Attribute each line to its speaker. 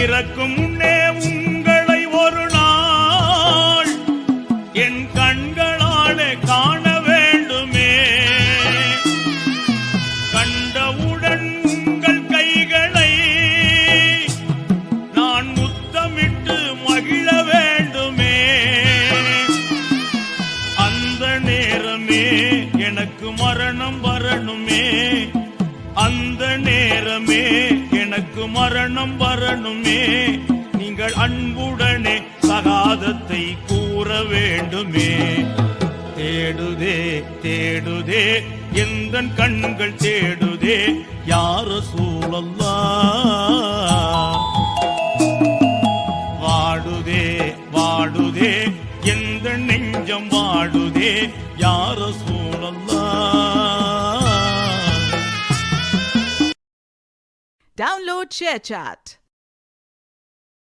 Speaker 1: இறக்கும் முன்னே உங்களை ஒரு நாள் என் கண்களாலே காண வேண்டுமே. கண்டவுடன் உங்கள் கைகளை நான் முத்தமிட்டு மகிழ வேண்டுமே. அந்த நேரமே எனக்கு மரணம் வரணுமே. அந்த நேரமே எனக்கு மரணம் வரணுமே. நீங்கள் அன்புடனே சகாதத்தை கூற வேண்டுமே. தேடுதே தேடுதே எந்தன் கண்கள் தேடுதே யா ரசூலல்லாஹ். வாடுதே வாடுதே எந்த நெஞ்சம் வாடுதே யா ரசூலல்லாஹ்.
Speaker 2: Download ShareChat.